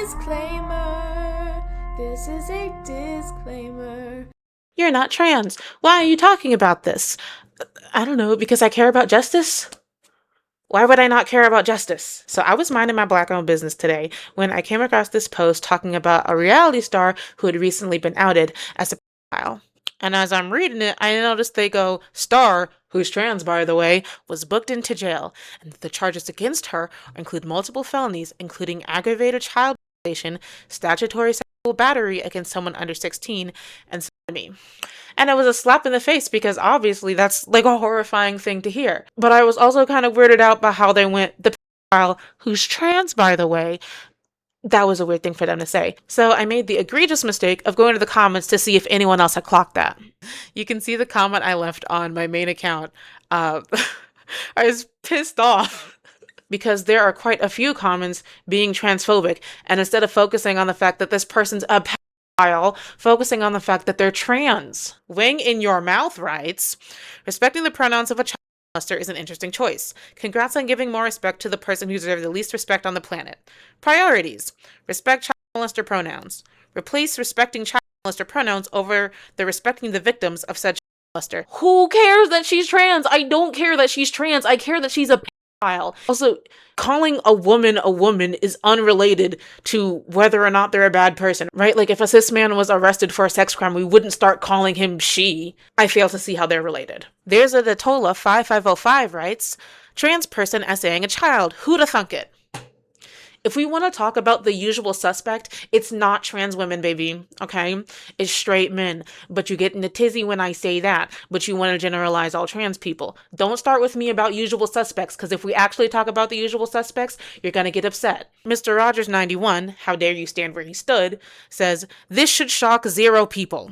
Disclaimer. This is a disclaimer. You're not trans. Why are you talking about this? I don't know, because I care about justice? Why would I not care about justice? So I was minding my Black-owned business today when I came across this post talking about a reality star who had recently been outed as a pedophile. And as I'm reading it, I noticed they go, Starr, who's trans by the way, was booked into jail. And the charges against her include multiple felonies, including aggravated child molestation, statutory sexual battery against someone under 16, and sodomy. And it was a slap in the face because obviously that's like a horrifying thing to hear. But I was also kind of weirded out by how they went, the pedophile who's trans by the way. That was a weird thing for them to say. So I made the egregious mistake of going to the comments to see if anyone else had clocked that. You can see the comment I left on my main account. I was pissed off because there are quite a few comments being transphobic. And instead of focusing on the fact that this person's a pedophile, focusing on the fact that they're trans. Wing in Your Mouth writes, respecting the pronouns of a child molester is an interesting choice. Congrats on giving more respect to the person who deserves the least respect on the planet. Priorities. Respect child molester pronouns. Replace respecting child molester pronouns over the respecting the victims of said child molester. Who cares that she's trans? I don't care that she's trans. I care that she's a pedophile. Also, calling a woman is unrelated to whether or not they're a bad person, right? Like if a cis man was arrested for a sex crime, we wouldn't start calling him she. I fail to see how they're related. There's a Datola 5505 writes, trans person essaying a child. Who'da thunk it? If we want to talk about the usual suspect, it's not trans women, baby, okay? It's straight men. But you get in a tizzy when I say that, but you want to generalize all trans people. Don't start with me about usual suspects, because if we actually talk about the usual suspects, you're going to get upset. Mr. Rogers 91, how dare you stand where he stood, says, this should shock 0 people.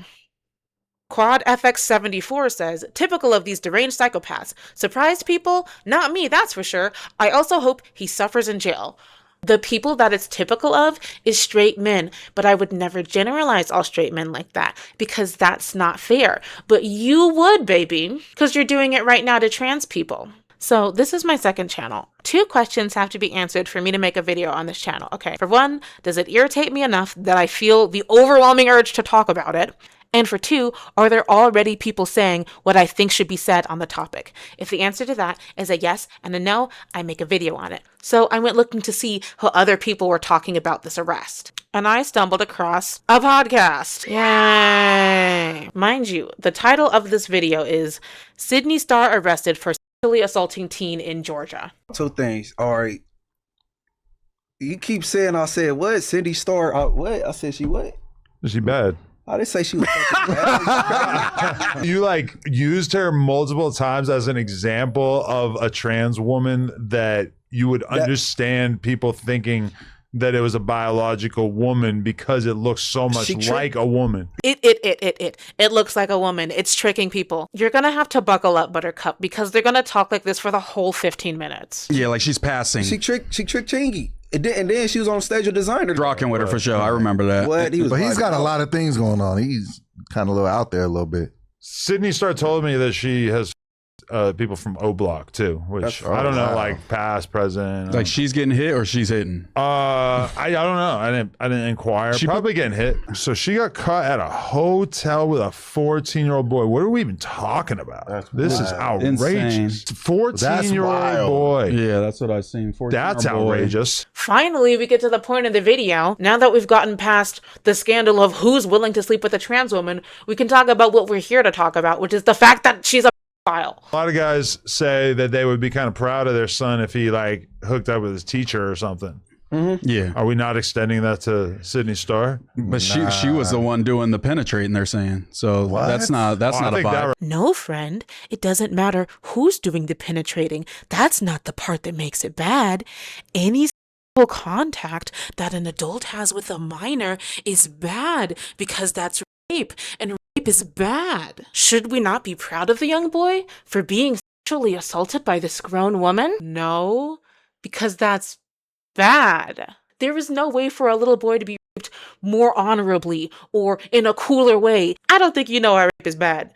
Quad FX74 says, typical of these deranged psychopaths. Surprised people? Not me, that's for sure. I also hope he suffers in jail. The people that it's typical of is straight men, but I would never generalize all straight men like that because that's not fair. But you would, baby, because you're doing it right now to trans people. So this is my second channel. 2 questions have to be answered for me to make a video on this channel. Okay, for one, does it irritate me enough that I feel the overwhelming urge to talk about it? And for 2, are there already people saying what I think should be said on the topic? If the answer to that is a yes and a no, I make a video on it. So I went looking to see how other people were talking about this arrest. And I stumbled across a podcast. Yay! Mind you, the title of this video is Sidney Starr arrested for sexually assaulting teen in Georgia. 2 things. All right. You keep saying I said what? Sidney Starr. What? I said she what? Is she bad? I didn't say she was bad. You like used her multiple times as an example of a trans woman that you would understand people thinking that it was a biological woman because it looks so much like a woman. It looks like a woman. It's tricking people. You're gonna have to buckle up, Buttercup, because they're gonna talk like this for the whole 15 minutes. Yeah, like she's passing. She tricked Chingy. And then she was on stage with designer. Rocking with her for sure. I remember that. What? But he's got a lot of things going on. He's kind of a little out there a little bit. Sidney Starr told me that she has people from O Block too, which I don't know, like past, present. Like she's getting hit or she's hitting? I don't know. I didn't inquire. She probably getting hit. So she got caught at a hotel with a 14-year-old boy. What are we even talking about? This is outrageous. 14-year-old boy. Yeah, that's what I've seen. That's outrageous. Finally, we get to the point in the video. Now that we've gotten past the scandal of who's willing to sleep with a trans woman, we can talk about what we're here to talk about, which is the fact that she's a file. A lot of guys say that they would be kind of proud of their son if he like hooked up with his teacher or something. Mm-hmm. Yeah. Are we not extending that to Sidney Starr? But she was the one doing the penetrating, they're saying. So that's not a vibe. No, friend. It doesn't matter who's doing the penetrating. That's not the part that makes it bad. Any sexual contact that an adult has with a minor is bad because that's rape, and rape is bad. Should we not be proud of the young boy for being sexually assaulted by this grown woman? No, because that's bad. There is no way for a little boy to be more honorably or in a cooler way. I don't think you know why rape is bad.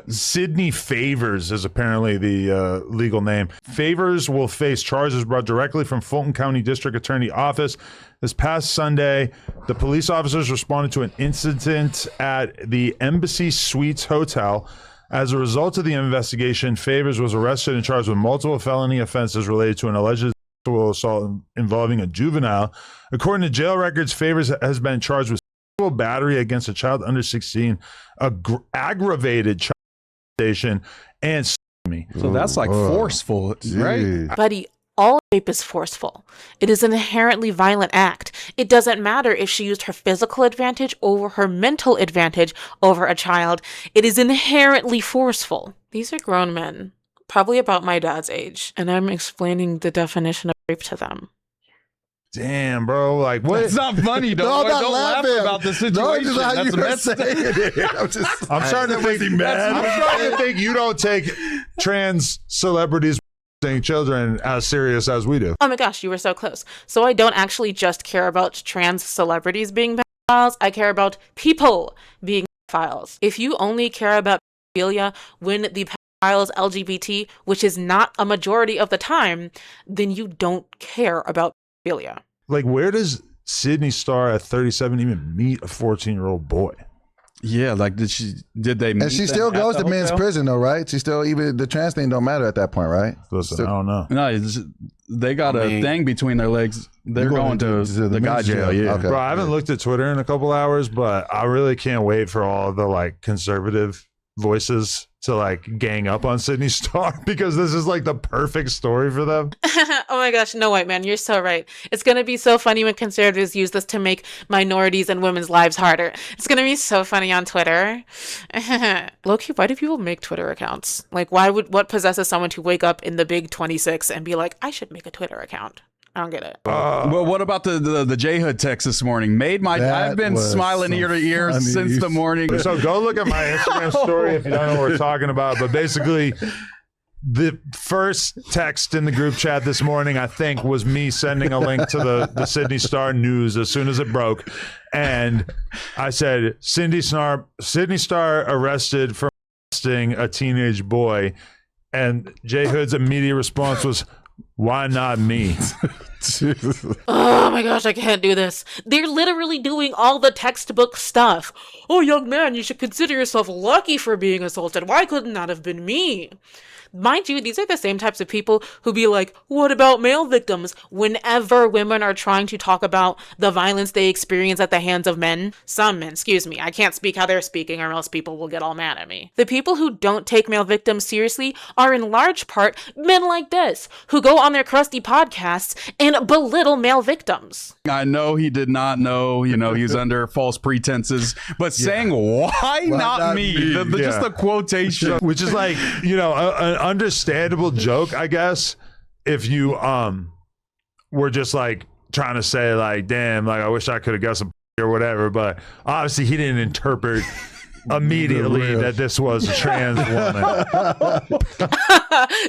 Sidney Favors is apparently the legal name. Favors will face charges brought directly from Fulton County District Attorney Office. This past Sunday, the police officers responded to an incident at the Embassy Suites Hotel. As a result of the investigation, Favors was arrested and charged with multiple felony offenses related to an alleged sexual assault involving a juvenile. According to jail records, Favors has been charged with sexual battery against a child under 16, aggravated child molestation, and sodomy. So that's like forceful, right? Buddy, all rape is forceful. It is an inherently violent act. It doesn't matter if she used her physical advantage over her mental advantage over a child. It is inherently forceful. These are grown men, probably about my dad's age, and I'm explaining the definition of rape to them. Damn, bro. Like, what? It's not funny, though. No, I'm not Don't laugh laughing. about the situation. No, it's just how That's you were messed up. saying it. I'm starting to think, I'm starting to think you don't take trans celebrities molesting children as serious as we do. Oh my gosh, you were so close. So I don't actually just care about trans celebrities being pedophiles. I care about people being pedophiles. If you only care about pedophilia when the pedophile is LGBT, which is not a majority of the time, then you don't care about pedophilia. Like, where does Sidney Starr at 37 even meet a 14-year-old boy? Yeah, like did they meet And she them still at goes the to men's hotel? prison though, right? She still, even the trans thing don't matter at that point, right? Listen, I don't know. No, they got a thing between their legs. They're going to the guy men's jail. Yeah. Okay. Bro, I haven't looked at Twitter in a couple hours, but I really can't wait for all the like conservative voices to like gang up on Sidney Starr because this is like the perfect story for them. Oh my gosh, no, white man, you're so right. It's going to be so funny when conservatives use this to make minorities and women's lives harder. It's going to be so funny on Twitter. Low-key, why do people make Twitter accounts? Like, what possesses someone to wake up in the big 26 and be like, I should make a Twitter account? I don't get it. Well, what about the J Hood text this morning? I've been was smiling so ear to ear funny. since the morning. So go look at my Instagram story if you don't know what we're talking about. But basically, the first text in the group chat this morning, I think, was me sending a link to the Sidney Starr news as soon as it broke. And I said, Sidney Starr arrested for molesting a teenage boy. And J Hood's immediate response was, why not me? Oh my gosh, I can't do this. They're literally doing all the textbook stuff. Oh, young man, you should consider yourself lucky for being assaulted. Why couldn't that have been me? Mind you, these are the same types of people who be like, what about male victims? Whenever women are trying to talk about the violence they experience at the hands of men. Some men, excuse me. I can't speak how they're speaking or else people will get all mad at me. The people who don't take male victims seriously are in large part men like this, who go on their crusty podcasts and belittle male victims. I know he did not know, he's under false pretenses, but saying, why not me? Just the quotation. Which is like, an understandable joke, I guess, if you were just like trying to say like, damn, like I wish I could have got some or whatever, but obviously he didn't interpret immediately that this was a trans woman.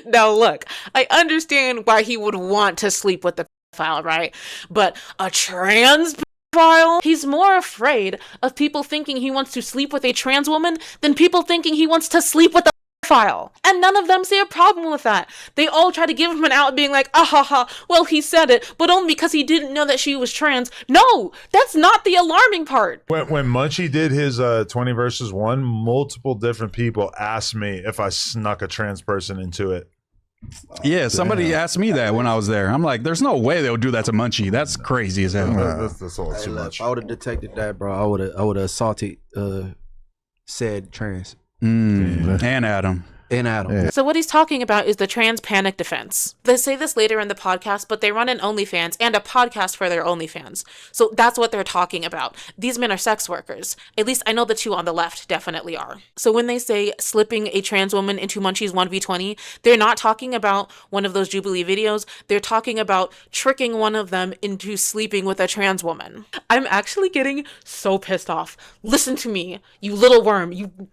Now look, I understand why he would want to sleep with the pedophile, right? But a trans pedophile? He's more afraid of people thinking he wants to sleep with a trans woman than people thinking he wants to sleep with a pedophile. And none of them see a problem with that. They all try to give him an out being like, well, he said it, but only because he didn't know that she was trans. No, that's not the alarming part. When Munchie did his 20 versus 1, multiple different people asked me if I snuck a trans person into it. Yeah, somebody asked me that when I was there. I'm like, there's no way they'll do that to Munchie. That's crazy as hell. That's all too much. If I would have detected that, bro, I would have assaulted said trans. And Adam. Yeah. So what he's talking about is the trans panic defense. They say this later in the podcast, but they run an OnlyFans and a podcast for their OnlyFans. So that's what they're talking about. These men are sex workers. At least I know the two on the left definitely are. So when they say slipping a trans woman into Munchie's 1v20, they're not talking about one of those Jubilee videos. They're talking about tricking one of them into sleeping with a trans woman. I'm actually getting so pissed off. Listen to me, you little worm.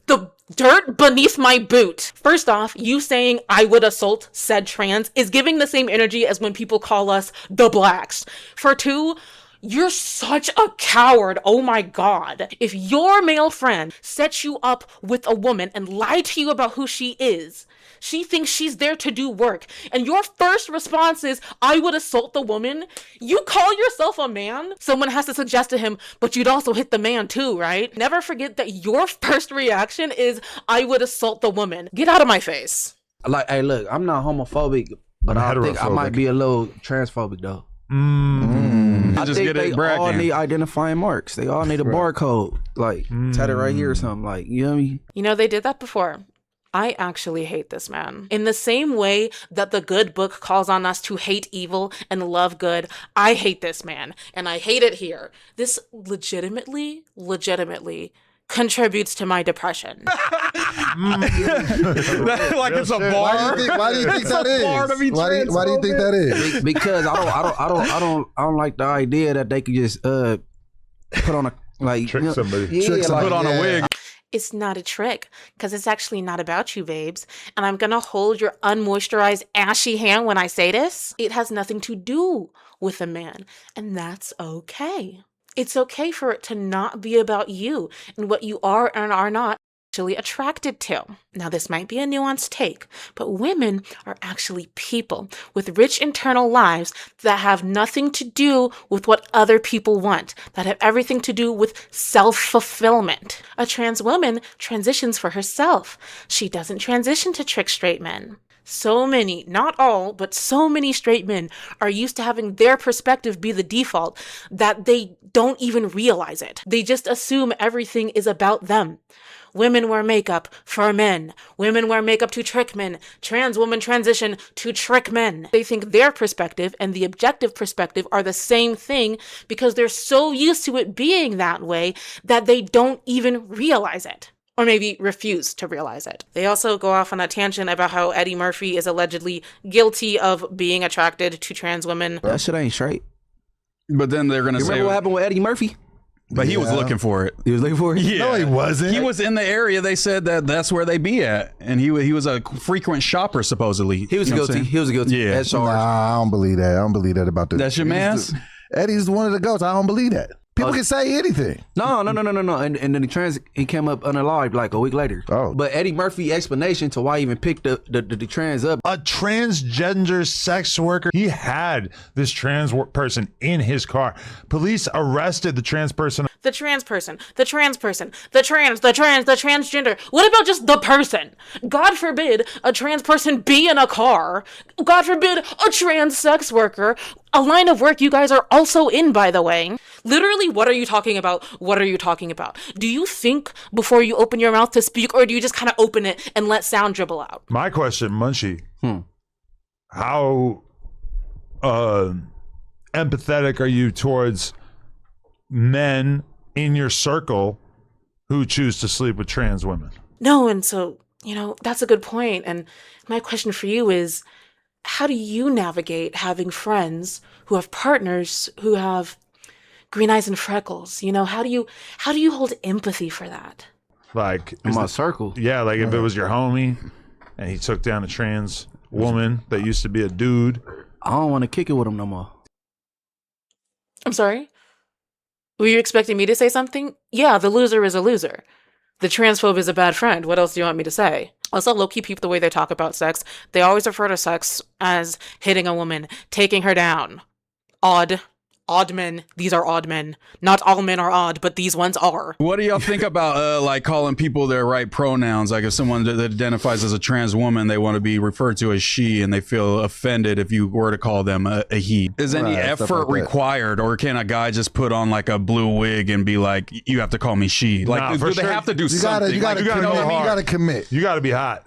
The dirt beneath my boot. First off, you saying I would assault said trans is giving the same energy as when people call us the blacks. For two, You're such a coward. Oh my God. If your male friend sets you up with a woman and lied to you about who she is, she thinks she's there to do work, and your first response is, I would assault the woman. You call yourself a man? Someone has to suggest to him, but you'd also hit the man too, right? Never forget that your first reaction is, I would assault the woman. Get out of my face. Like, hey, look, I'm not homophobic, but I think I might be a little transphobic though. I Just think get it they bragging. all need identifying marks. They all need a barcode, like tatted right here or something. Like, you know what I mean? You know, they did that before. I actually hate this man. In the same way that the good book calls on us to hate evil and love good, I hate this man, and I hate it here. This legitimately contributes to my depression. Like it's a bar. Why do you think that is? Why do you think that is? Because I don't like the idea that they could just put on a like Trick somebody. Yeah, Put on a wig. It's not a trick, because it's actually not about you, babes. And I'm gonna hold your unmoisturized, ashy hand when I say this. It has nothing to do with a man, and that's okay. It's okay for it to not be about you and what you are and are not actually attracted to. Now, this might be a nuanced take, but women are actually people with rich internal lives that have nothing to do with what other people want, that have everything to do with self-fulfillment. A trans woman transitions for herself. She doesn't transition to trick straight men. So many, not all, but so many straight men are used to having their perspective be the default that they don't even realize it. They just assume everything is about them. Women wear makeup for men. Women wear makeup to trick men. Trans women transition to trick men. They think their perspective and the objective perspective are the same thing because they're so used to it being that way that they don't even realize it. Or maybe refuse to realize it. They also go off on a tangent about how Eddie Murphy is allegedly guilty of being attracted to trans women. that shit ain't straight. But then they're gonna You say, remember what happened with Eddie Murphy? but he was looking for it. He was looking for it. Yeah. No, he wasn't. He was in the area. They said that's where they be at, and he was a frequent shopper supposedly. He was You know what I'm guilty. saying? He was guilty. Yeah. As charged. Nah, I don't believe that. I don't believe that about this. That's your man's? Eddie's one of the goats. I don't believe that. People Oh. can say anything. No. And then he came up unalived like a week later. Oh. But Eddie Murphy explanation to why he even picked the trans up. A transgender sex worker. He had this person in his car. Police arrested the trans person. The trans person, the transgender. What about just the person? God forbid a trans person be in a car. God forbid a trans sex worker. A line of work you guys are also in, by the way. Literally, what are you talking about? What are you talking about? Do you think before you open your mouth to speak, or do you just kind of open it and let sound dribble out? My question, Munchie. How empathetic are you towards men in your circle who choose to sleep with trans women? No, and so, that's a good point. And my question for you is, how do you navigate having friends who have partners who have green eyes and freckles? How do you hold empathy for that? Like In my circle. yeah, like if it was your homie and he took down a trans woman that used to be a dude. I don't want to kick it with him no more. I'm sorry? Were you expecting me to say something? Yeah, the loser is a loser. The transphobe is a bad friend. What else do you want me to say? Also, low-key people, the way they talk about sex, they always refer to sex as hitting a woman, taking her down. Odd men. These are odd men. Not all men are odd, but these ones are. What do y'all think about like calling people their right pronouns? Like if someone that identifies as a trans woman, they want to be referred to as she, and they feel offended if you were to call them a he. Is any Right, stuff effort like that. required, or can a guy just put on like a blue wig and be like, "You have to call me she"? Like, Nah, do for they sure. have to do You gotta, something? you gotta, Like, gotta commit. go You hard. gotta commit. You got to be hot.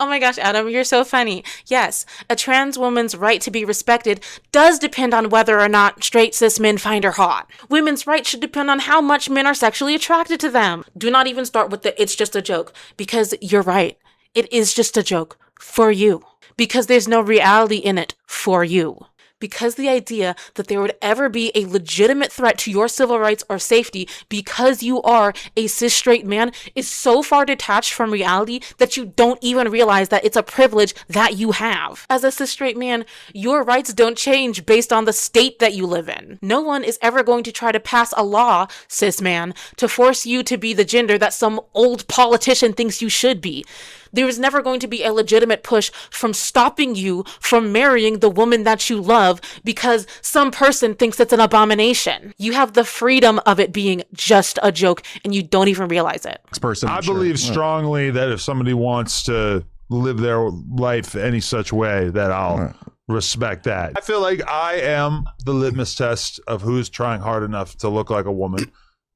Oh my gosh, Adam, you're so funny. Yes, a trans woman's right to be respected does depend on whether or not straight cis men find her hot. Women's rights should depend on how much men are sexually attracted to them. Do not even start with the "it's just a joke," because you're right. It is just a joke for you. Because there's no reality in it for you. because the idea that there would ever be a legitimate threat to your civil rights or safety because you are a cis straight man is so far detached from reality that you don't even realize that it's a privilege that you have. As a cis straight man, your rights don't change based on the state that you live in. No one is ever going to try to pass a law, cis man, to force you to be the gender that some old politician thinks you should be. There is never going to be a legitimate push from stopping you from marrying the woman that you love because some person thinks it's an abomination. You have the freedom of it being just a joke and you don't even realize it. I believe strongly that if somebody wants to live their life any such way, that I'll respect that. I feel like I am the litmus test of who's trying hard enough to look like a woman,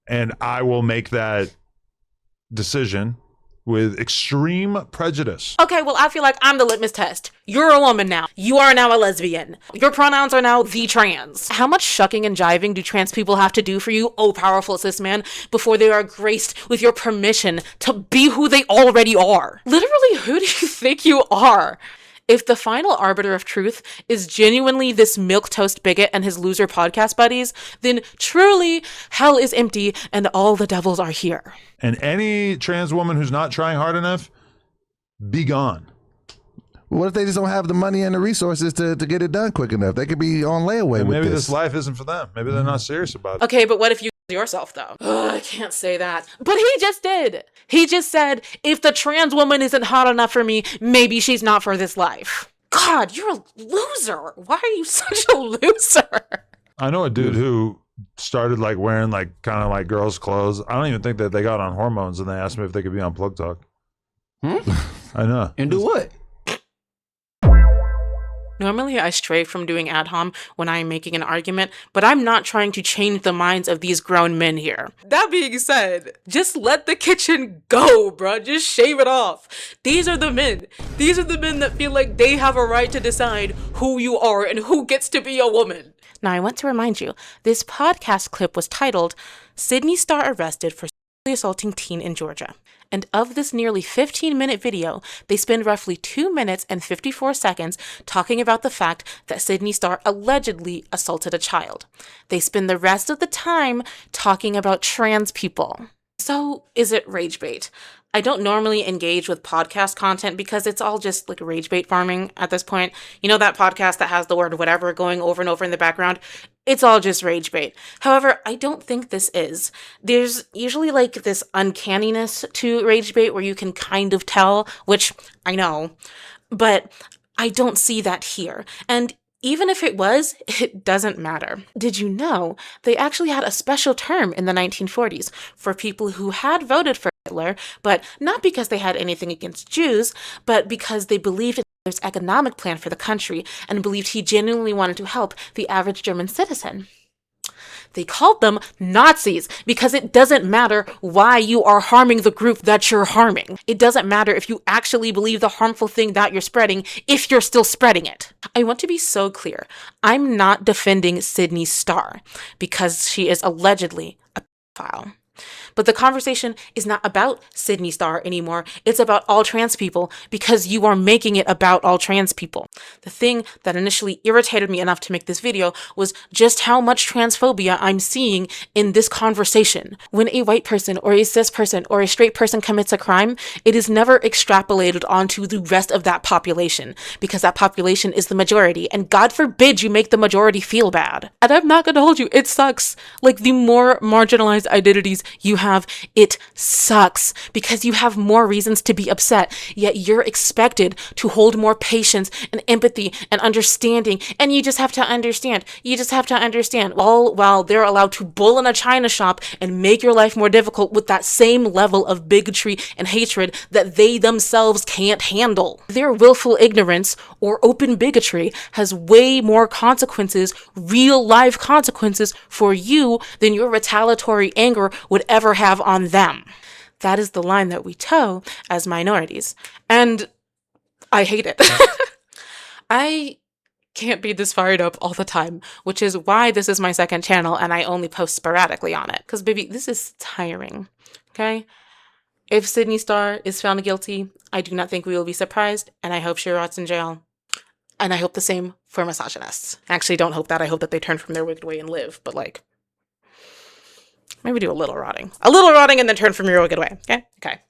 and I will make that decision with extreme prejudice. Okay, well, I feel like I'm the litmus test. You're a woman now. You are now a lesbian. Your pronouns are now the trans. How much shucking and jiving do trans people have to do for you, oh powerful cis man, before they are graced with your permission to be who they already are? Literally, who do you think you are? If the final arbiter of truth is genuinely this milquetoast bigot and his loser podcast buddies, then truly hell is empty and all the devils are here. And any trans woman who's not trying hard enough, be gone. What if they just don't have the money and the resources to get it done quick enough? They could be on layaway with maybe this. this life isn't for them. Maybe they're not serious about it. Okay, but what if you yourself though? Ugh, I can't say that. But he just did. He just said, if the trans woman isn't hot enough for me, maybe she's not for this life. God, you're a loser. Why are you such a loser? I know a dude who started like wearing like kind of like girls' clothes. I don't even think that they got on hormones, and they asked me if they could be on Plug Talk. I know. And do what? Normally, I stray from doing ad hom when I am making an argument, but I'm not trying to change the minds of these grown men here. That being said, just let the kitchen go, bruh. Just shave it off. These are the men. These are the men that feel like they have a right to decide who you are and who gets to be a woman. Now, I want to remind you, this podcast clip was titled, Sidney Starr Arrested for Sexually Assaulting Teen in Georgia. And of this nearly 15-minute video, they spend roughly 2 minutes and 54 seconds talking about the fact that Sidney Starr allegedly assaulted a child. They spend the rest of the time talking about trans people. So, is it rage bait? I don't normally engage with podcast content because it's all just like rage bait farming at this point. You know that podcast that has the word whatever going over and over in the background? It's all just rage bait. However, I don't think this is. There's usually like this uncanniness to rage bait where you can kind of tell, which I know, but I don't see that here. And even if it was, it doesn't matter. Did you know they actually had a special term in the 1940s for people who had voted for Hitler, but not because they had anything against Jews, but because they believed in Hitler's economic plan for the country and believed he genuinely wanted to help the average German citizen. They called them Nazis because it doesn't matter why you are harming the group that you're harming. It doesn't matter if you actually believe the harmful thing that you're spreading if you're still spreading it. I want to be so clear. I'm not defending Sidney Starr because she is allegedly a pedophile. But the conversation is not about Sidney Starr anymore. It's about all trans people because you are making it about all trans people. The thing that initially irritated me enough to make this video was just how much transphobia I'm seeing in this conversation. When a white person or a cis person or a straight person commits a crime, it is never extrapolated onto the rest of that population because that population is the majority. And God forbid you make the majority feel bad. And I'm not going to hold you. It sucks. Like the more marginalized identities you have, it sucks because you have more reasons to be upset, yet you're expected to hold more patience and empathy and understanding, and you just have to understand. All while they're allowed to bull in a china shop and make your life more difficult with that same level of bigotry and hatred that they themselves can't handle. Their willful ignorance or open bigotry has way more consequences, real life consequences for you than your retaliatory anger would ever have on them. That is the line that we toe as minorities. And I hate it. I can't be this fired up all the time, which is why this is my second channel and I only post sporadically on it. Because baby, this is tiring. Okay? If Sidney Starr is found guilty, I do not think we will be surprised, and I hope she rots in jail. And I hope the same for misogynists. I actually don't hope that. I hope that they turn from their wicked way and live. But like, maybe do a little rotting. A little rotting and then turn from your wicked way. Okay? Okay.